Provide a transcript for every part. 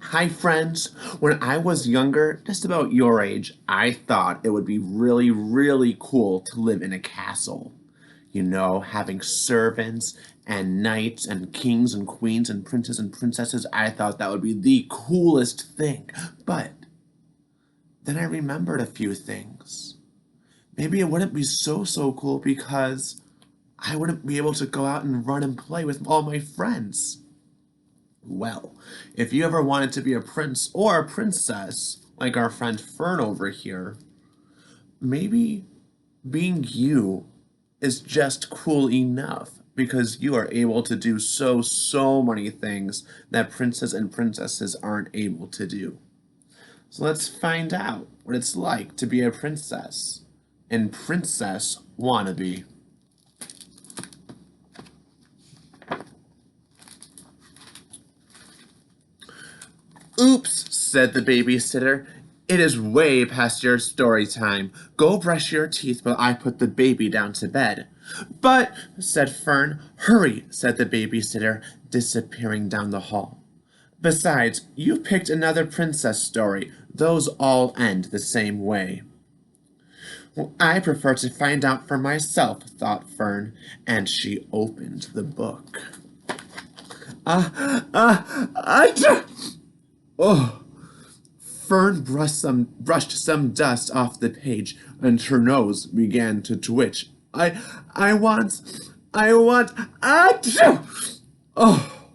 Hi, friends. When I was younger, just about your age, I thought it would be really, really cool to live in a castle. You know, having servants and knights and kings and queens and princes and princesses, I thought that would be the coolest thing. But then I remembered a few things. Maybe it wouldn't be so cool because I wouldn't be able to go out and run and play with all my friends. Well, if you ever wanted to be a prince or a princess, like our friend Fern over here, maybe being you is just cool enough because you are able to do so many things that princes and princesses aren't able to do. So let's find out what it's like to be a princess and princess wannabe. Oops, said the babysitter. It is way past your story time. Go brush your teeth while I put the baby down to bed. But, said Fern. Hurry, said the babysitter, disappearing down the hall. Besides, you picked another princess story. Those all end the same way. Well, I prefer to find out for myself, thought Fern, and she opened the book. I. Oh. Fern brushed some dust off the page, and her nose began to twitch. I want, achoo! Oh,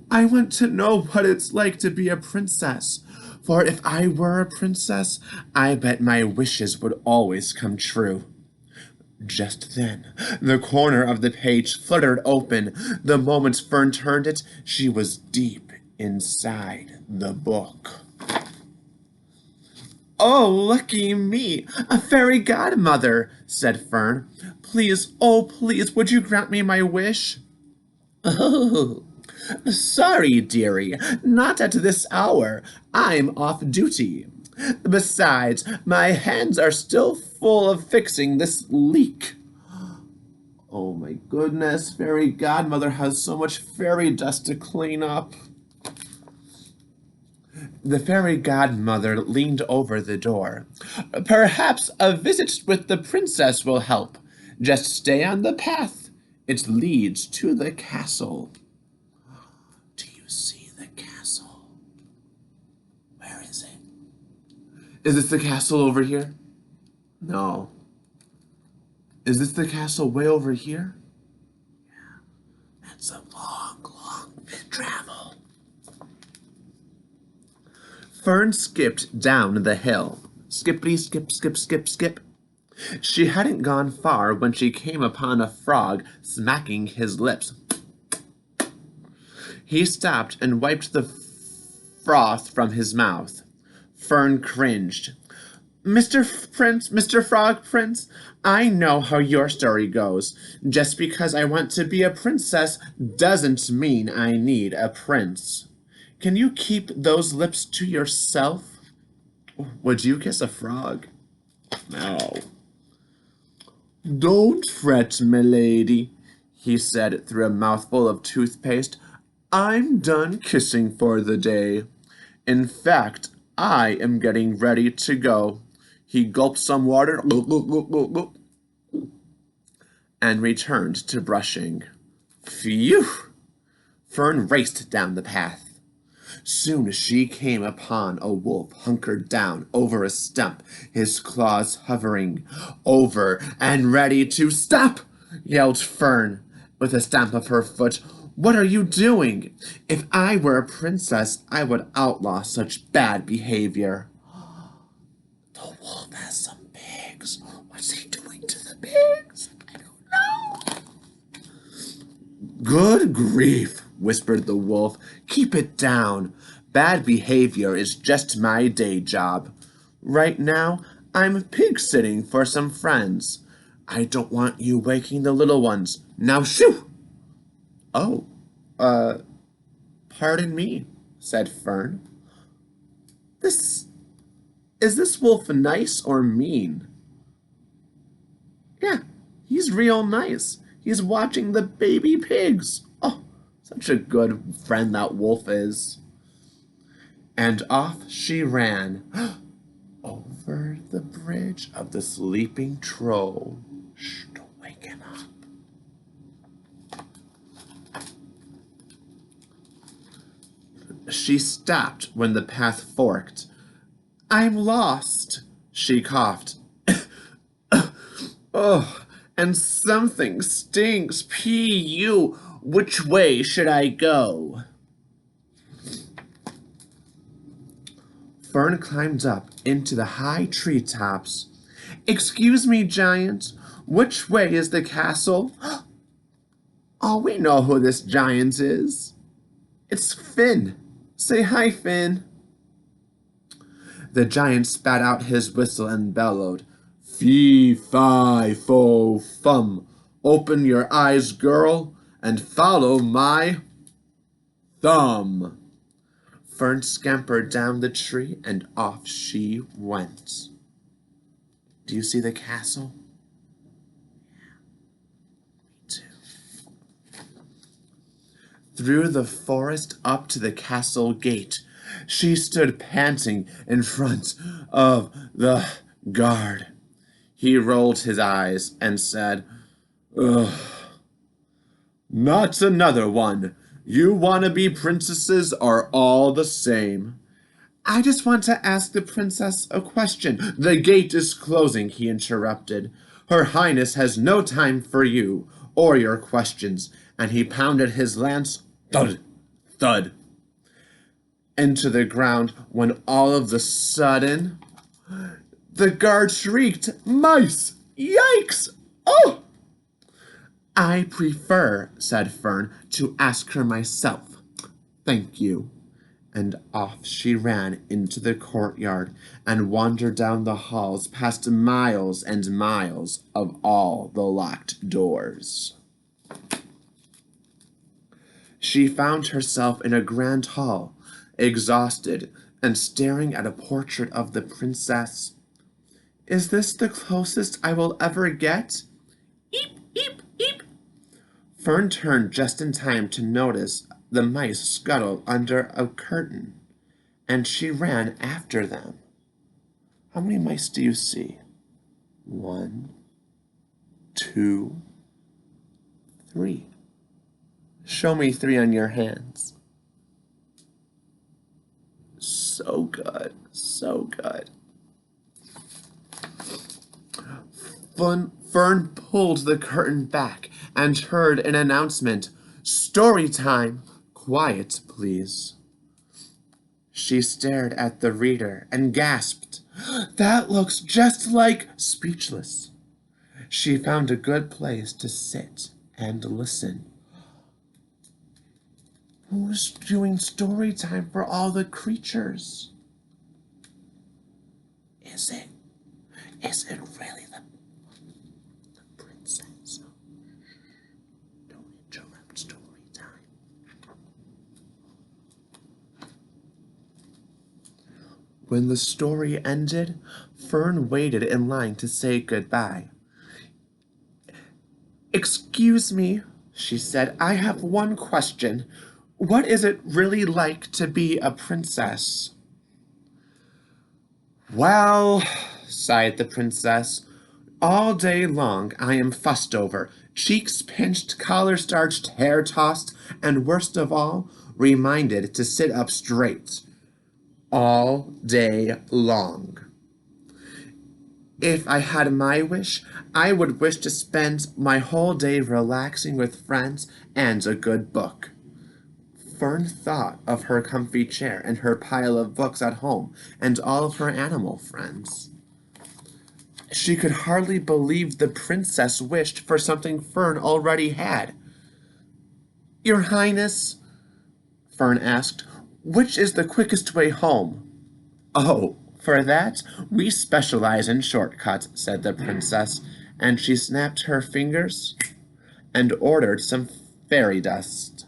I want to know what it's like to be a princess. For if I were a princess, I bet my wishes would always come true. Just then, the corner of the page fluttered open. The moment Fern turned it, she was deep inside the book. Oh, lucky me, a fairy godmother, said Fern. Please, oh, please, would you grant me my wish? Oh, sorry, dearie, not at this hour. I'm off duty. Besides, my hands are still full of fixing this leak. Oh my goodness, fairy godmother has so much fairy dust to clean up. The fairy godmother leaned over the door. Perhaps a visit with the princess will help. Just stay on the path. It leads to the castle. Do you see the castle? Where is it? Is this the castle over here? No. Is this the castle way over here? That's a long travel. Fern skipped down the hill. Skippity skip, skip, skip, skip. She hadn't gone far when she came upon a frog smacking his lips. He stopped and wiped the froth from his mouth. Fern cringed. Mr. Frog Prince, I know how your story goes. Just because I want to be a princess doesn't mean I need a prince. Can you keep those lips to yourself? Would you kiss a frog? No. Don't fret, milady, he said through a mouthful of toothpaste. I'm done kissing for the day. In fact, I am getting ready to go. He gulped some water and returned to brushing. Phew! Fern raced down the path. Soon she came upon a wolf hunkered down over a stump, his claws hovering over and ready to stop, yelled Fern with a stamp of her foot. What are you doing? If I were a princess, I would outlaw such bad behavior. The wolf has some pigs. What's he doing to the pigs? I don't know. Good grief, whispered the wolf. Keep it down. Bad behavior is just my day job. Right now, I'm pig sitting for some friends. I don't want you waking the little ones. Now shoo! Oh, pardon me, said Fern. Is this wolf nice or mean? Yeah, he's real nice. He's watching the baby pigs. Oh, such a good friend that wolf is. And off she ran over the bridge of the sleeping troll. Shh, don't wake him up. She stopped when the path forked. I'm lost, she coughed. Oh, and something stinks. P.U. Which way should I go? Fern climbed up into the high treetops. Excuse me, giant. Which way is the castle? Oh, we know who this giant is. It's Finn. Say hi, Finn. The giant spat out his whistle and bellowed, Fee, fi, fo, fum. Open your eyes, girl, and follow my thumb. Fern scampered down the tree, and off she went. Do you see the castle? Me too. Through the forest up to the castle gate, she stood panting in front of the guard. He rolled his eyes and said, Ugh, not another one. You wannabe princesses are all the same. I just want to ask the princess a question. The gate is closing, he interrupted. Her Highness has no time for you or your questions. And he pounded his lance, thud, thud, into the ground when all of a sudden the guard shrieked, Mice! Yikes! Oh! I prefer, said Fern, to ask her myself. Thank you. And off she ran into the courtyard and wandered down the halls past miles and miles of all the locked doors. She found herself in a grand hall, exhausted and staring at a portrait of the princess. Is this the closest I will ever get? Eep, eep, eep. Fern turned just in time to notice the mice scuttle under a curtain, and she ran after them. How many mice do you see? 1, 2, 3. Show me 3 on your hands. So good, so good. Fern pulled the curtain back and heard an announcement. Story time. Quiet, please. She stared at the reader and gasped. That looks just like... Speechless. She found a good place to sit and listen. Who's doing story time for all the creatures? Is it really the princess? Don't interrupt story time. When the story ended, Fern waited in line to say goodbye. Excuse me, she said, I have one question. What is it really like to be a princess? Well, sighed the princess, all day long I am fussed over, cheeks pinched, collar starched, hair tossed, and worst of all, reminded to sit up straight. All day long. If I had my wish, I would wish to spend my whole day relaxing with friends and a good book. Fern thought of her comfy chair and her pile of books at home and all of her animal friends. She could hardly believe the princess wished for something Fern already had. Your Highness, Fern asked, which is the quickest way home? Oh, for that, we specialize in shortcuts, said the princess, and she snapped her fingers and ordered some fairy dust.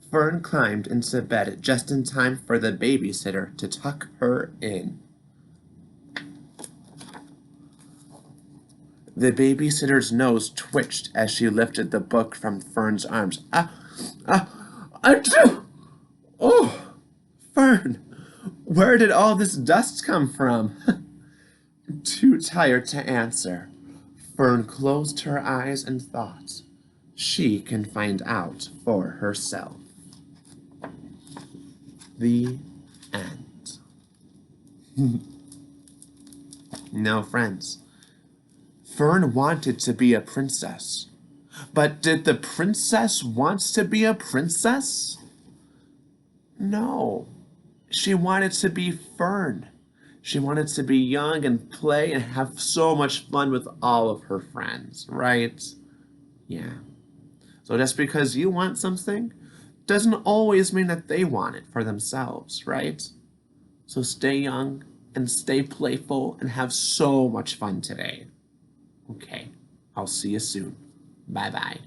Fern climbed into bed just in time for the babysitter to tuck her in. The babysitter's nose twitched as she lifted the book from Fern's arms. Achoo! Oh! Fern, where did all this dust come from? Too tired to answer, Fern closed her eyes and thought. She can find out for herself. The end. Now, friends, Fern wanted to be a princess. But did the princess want to be a princess? No. She wanted to be Fern. She wanted to be young and play and have so much fun with all of her friends, right? Yeah. So just because you want something doesn't always mean that they want it for themselves, right? So stay young and stay playful and have so much fun today. Okay, I'll see you soon. Bye-bye.